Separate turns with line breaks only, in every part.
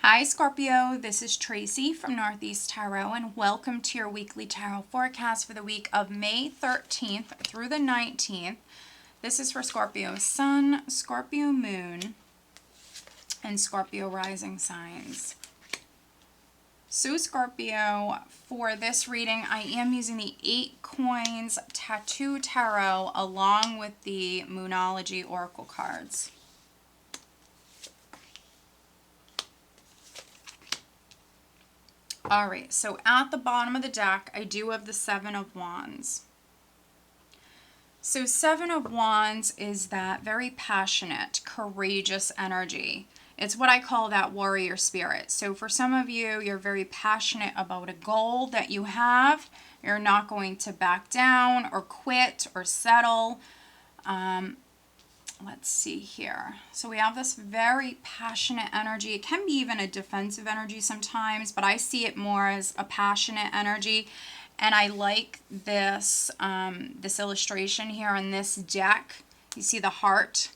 Hi Scorpio, this is Tracy from Northeast Tarot and welcome to your weekly tarot forecast for the week of May 13th through the 19th. This is for Scorpio Sun, Scorpio Moon, and Scorpio Rising signs. So Scorpio, for this reading, I am using the 8 Coins Tattoo Tarot along with the Moonology Oracle cards. All right, so at the bottom of the deck, I do have the 7 of Wands. So 7 of Wands is that very passionate, courageous energy. It's what I call that warrior spirit. So for some of you, you're very passionate about a goal that you have. You're not going to back down or quit or settle. Let's see here. So we have this very passionate energy. It can be even a defensive energy sometimes, but I see it more as a passionate energy. And I like this, this illustration here on this deck. You see the heart,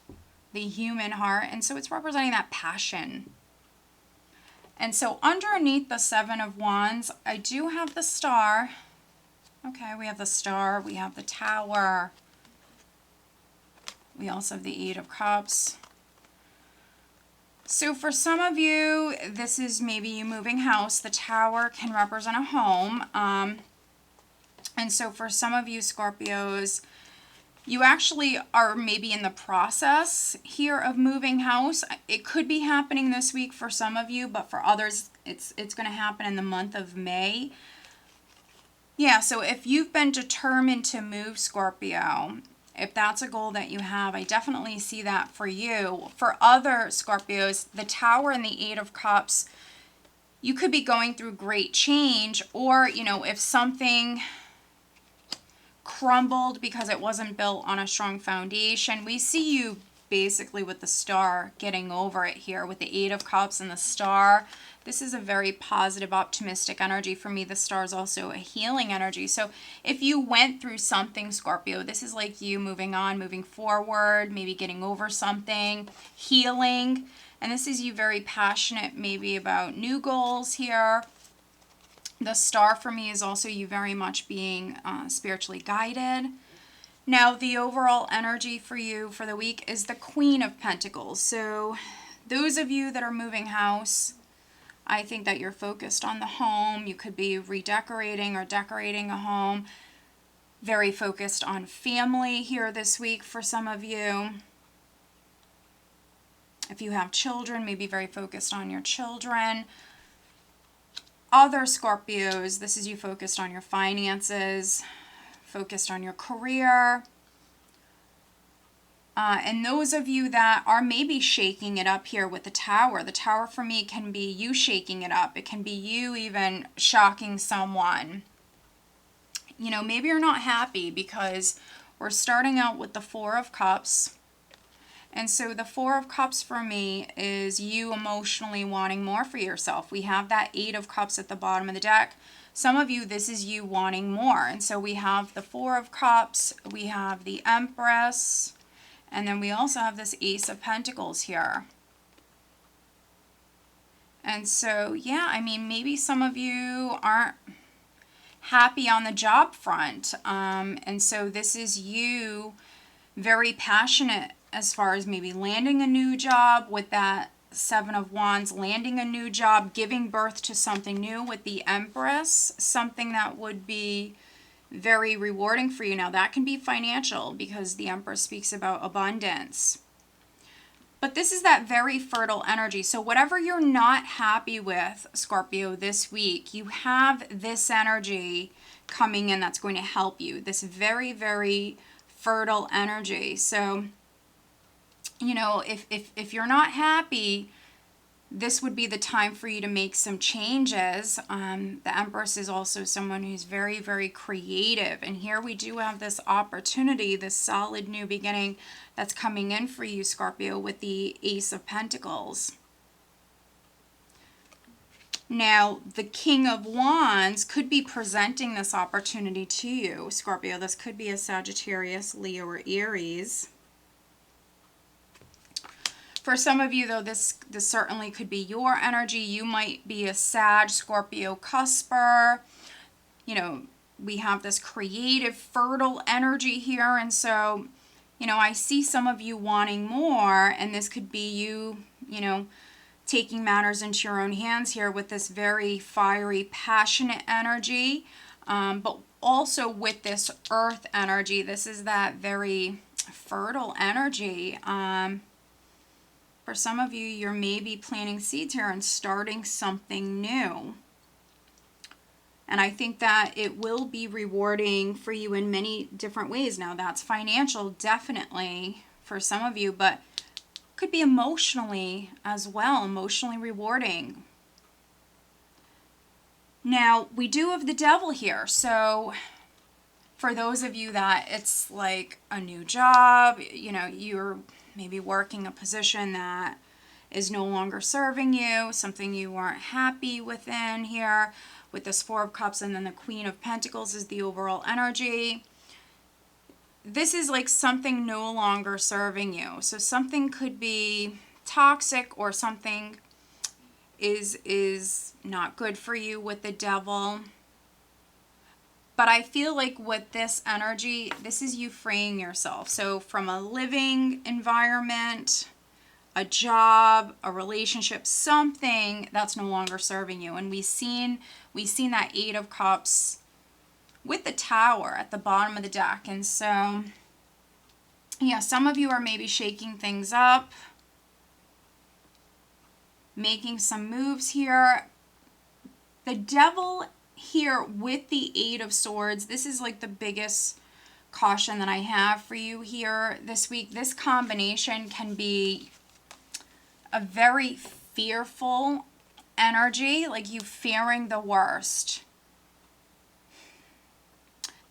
the human heart. And so it's representing that passion. And so underneath the 7 of Wands, I do have the star. Okay, we have the star, we have the tower. We also have the 8 of Cups. So for some of you, this is maybe you moving house. The tower can represent a home. And so for some of you Scorpios, you actually are maybe in the process here of moving house. It could be happening this week for some of you, but for others, it's going to happen in the month of May. Yeah, so if you've been determined to move, Scorpio, if that's a goal that you have, I definitely see that for you. For other Scorpios, the Tower and the 8 of Cups, you could be going through great change, or, you know, if something crumbled because it wasn't built on a strong foundation, we see you basically with the star getting over it here with the 8 of Cups and the star. This is a very positive, optimistic energy for me. The star is also a healing energy. So if you went through something, Scorpio, this is like you moving on, moving forward, maybe getting over something, healing. And this is you very passionate maybe about new goals here. The star for me is also you very much being spiritually guided. Now, the overall energy for you for the week is the Queen of Pentacles. So those of you that are moving house, I think that you're focused on the home. You could be redecorating or decorating a home. Very focused on family here this week for some of you. If you have children, maybe very focused on your children. Other Scorpios, this is you focused on your finances, focused on your career. And those of you that are maybe shaking it up here with the tower for me can be you shaking it up. It can be you even shocking someone. You know, maybe you're not happy because we're starting out with the 4 of Cups. And so the 4 of Cups for me is you emotionally wanting more for yourself. We have that 8 of Cups at the bottom of the deck. Some of you, this is you wanting more. And so we have the 4 of Cups, we have the Empress, and then we also have this Ace of Pentacles here. And so, yeah, I mean, maybe some of you aren't happy on the job front. And so this is you very passionate as far as maybe landing a new job with that 7 of Wands, landing a new job, giving birth to something new with the Empress, something that would be very rewarding for you. Now that can be financial because the Empress speaks about abundance. But this is that very fertile energy. So whatever you're not happy with, Scorpio, this week, you have this energy coming in that's going to help you. This very, very fertile energy. So, you know, if you're not happy, this would be the time for you to make some changes. The Empress is also someone who's very, very creative. And here we do have this opportunity, this solid new beginning that's coming in for you, Scorpio, with the Ace of Pentacles. Now, the King of Wands could be presenting this opportunity to you, Scorpio. This could be a Sagittarius, Leo, or Aries. For some of you, though, this certainly could be your energy. You might be a Sag, Scorpio cusper. You know, we have this creative, fertile energy here. And so, you know, I see some of you wanting more. And this could be you, you know, taking matters into your own hands here with this very fiery, passionate energy. But also with this earth energy, this is that very fertile energy. For some of you, you're maybe planting seeds here and starting something new. And I think that it will be rewarding for you in many different ways. Now, that's financial, definitely, for some of you, but could be emotionally as well, emotionally rewarding. Now, we do have the devil here. So for those of you that it's like a new job, you know, you're maybe working a position that is no longer serving you, something you weren't happy within here, with this Four of Cups, and then the Queen of Pentacles is the overall energy. This is like something no longer serving you. So something could be toxic, or something is not good for you with the devil. But I feel like with this energy, this is you freeing yourself. So from a living environment, a job, a relationship, something that's no longer serving you. And we've seen that Eight of Cups with the Tower at the bottom of the deck. And so, yeah, some of you are maybe shaking things up, making some moves here. The devil here with the Eight of Swords, this is like the biggest caution that I have for you here this week. This combination can be a very fearful energy, like you fearing the worst.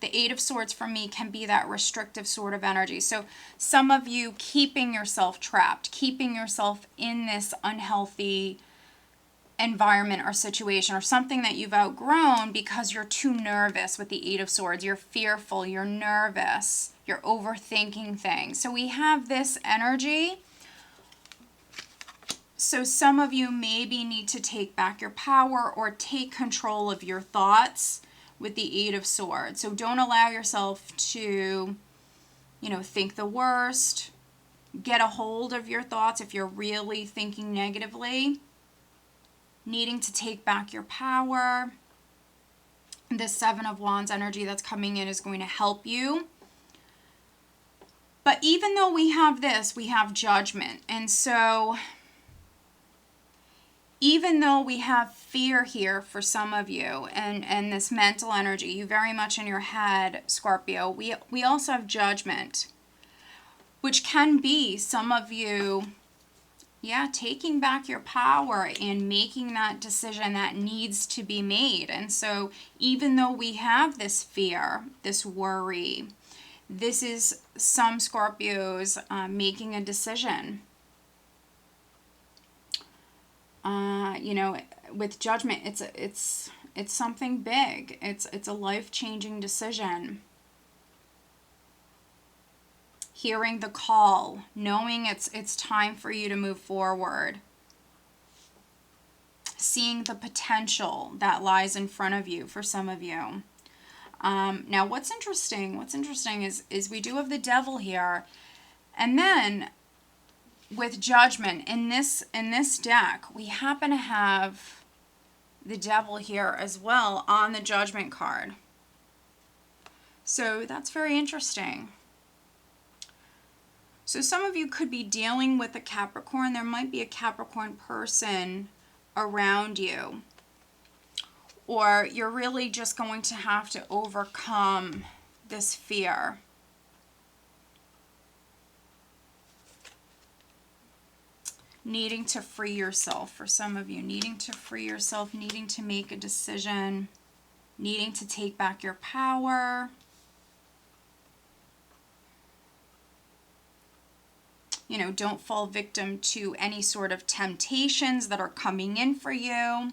The Eight of Swords for me can be that restrictive sort of energy. So some of you keeping yourself trapped, keeping yourself in this unhealthy environment or situation, or something that you've outgrown because you're too nervous with the Eight of Swords. You're fearful, you're nervous, you're overthinking things. So we have this energy. So some of you maybe need to take back your power or take control of your thoughts with the Eight of Swords. So don't allow yourself to, you know, think the worst. Get a hold of your thoughts if you're really thinking negatively. Needing to take back your power. This Seven of Wands energy that's coming in is going to help you. But even though we have this, we have Judgment. And so even though we have fear here for some of you, and this mental energy, you very much in your head, Scorpio, we also have Judgment, which can be some of you, yeah, taking back your power and making that decision that needs to be made. And so even though we have this fear, this worry, this is some Scorpios making a decision. You know, with Judgment, it's something big. It's a life-changing decision. Hearing the call, knowing it's time for you to move forward. Seeing the potential that lies in front of you for some of you. Now, what's interesting is we do have the devil here, and then with Judgment in this deck, we happen to have the devil here as well on the Judgment card. So that's very interesting. So some of you could be dealing with a Capricorn. There might be a Capricorn person around you. Or you're really just going to have to overcome this fear. Needing to free yourself for some of you. Needing to free yourself, needing to make a decision, needing to take back your power. You know, don't fall victim to any sort of temptations that are coming in for you.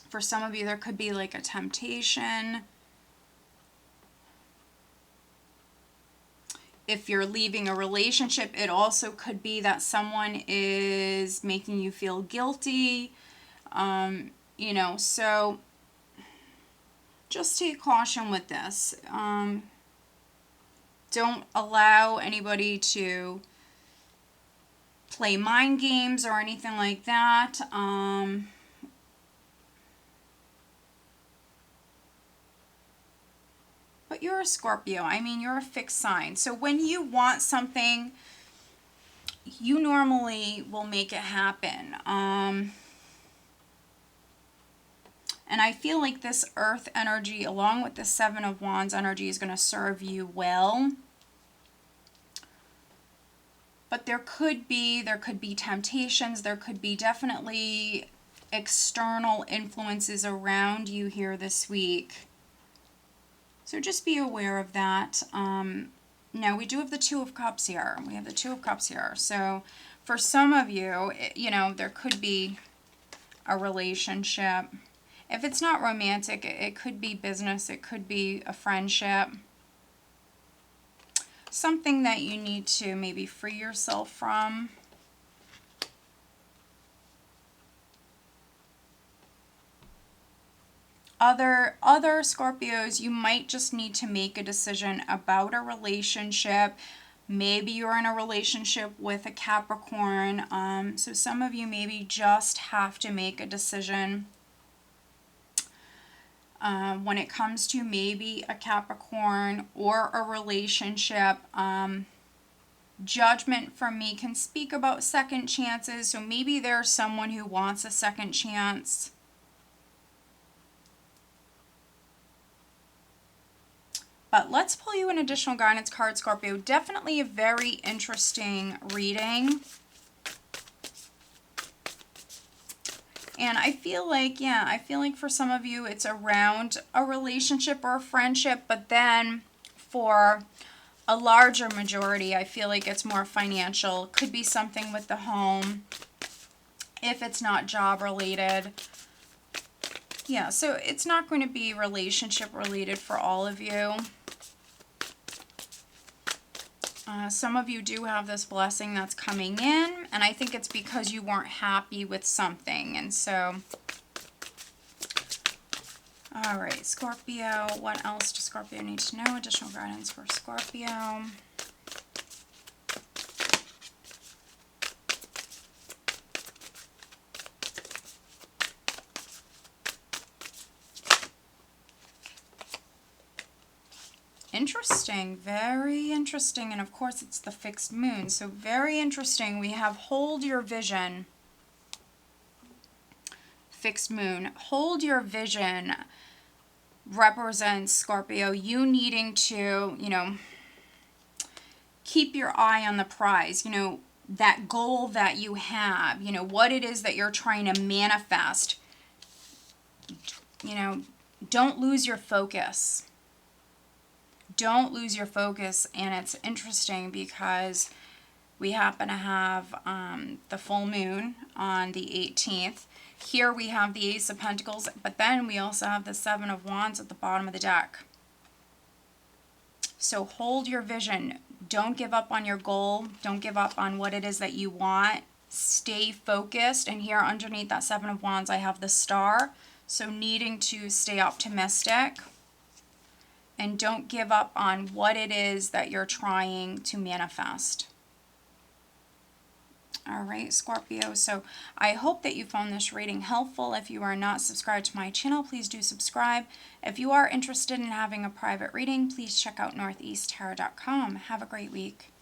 For some of you, there could be like a temptation. if you're leaving a relationship, it also could be that someone is making you feel guilty. You know, so just take caution with this. Don't allow anybody to play mind games or anything like that. But you're a Scorpio. I mean, you're a fixed sign. So when you want something, you normally will make it happen. And I feel like this Earth energy, along with the Seven of Wands energy, is going to serve you well. But there could be temptations. There could be definitely external influences around you here this week. So just be aware of that. Now, we do have the Two of Cups here. We have the Two of Cups here. So for some of you, you know, there could be a relationship. If it's not romantic, it could be business. It could be a friendship. Something that you need to maybe free yourself from. Other Scorpios, you might just need to make a decision about a relationship. Maybe you're in a relationship with a Capricorn. So some of you maybe just have to make a decision when it comes to maybe a Capricorn or a relationship. Judgment from me can speak about second chances. So maybe there's someone who wants a second chance. But let's pull you an additional guidance card, Scorpio. Definitely a very interesting reading. And I feel like, yeah, I feel like for some of you it's around a relationship or a friendship, but then for a larger majority, I feel like it's more financial. Could be something with the home if it's not job related. Yeah, so it's not going to be relationship related for all of you. Some of you do have this blessing that's coming in, and I think it's because you weren't happy with something. And so, all right, Scorpio, what else does Scorpio need to know? Additional guidance for Scorpio. Interesting, very interesting. And of course it's the fixed moon, so very interesting. We have hold your vision. Fixed moon. Hold your vision represents, Scorpio, you needing to, you know, keep your eye on the prize, you know, that goal that you have, you know, what it is that you're trying to manifest. You know, don't lose your focus. Don't lose your focus. And it's interesting because we happen to have the full moon on the 18th. Here we have the Ace of Pentacles, but then we also have the Seven of Wands at the bottom of the deck. So hold your vision. Don't give up on your goal. Don't give up on what it is that you want. Stay focused. And here underneath that Seven of Wands, I have the Star. So needing to stay optimistic. And don't give up on what it is that you're trying to manifest. All right, Scorpio. So I hope that you found this reading helpful. If you are not subscribed to my channel, please do subscribe. If you are interested in having a private reading, please check out northeasttarot.com. Have a great week.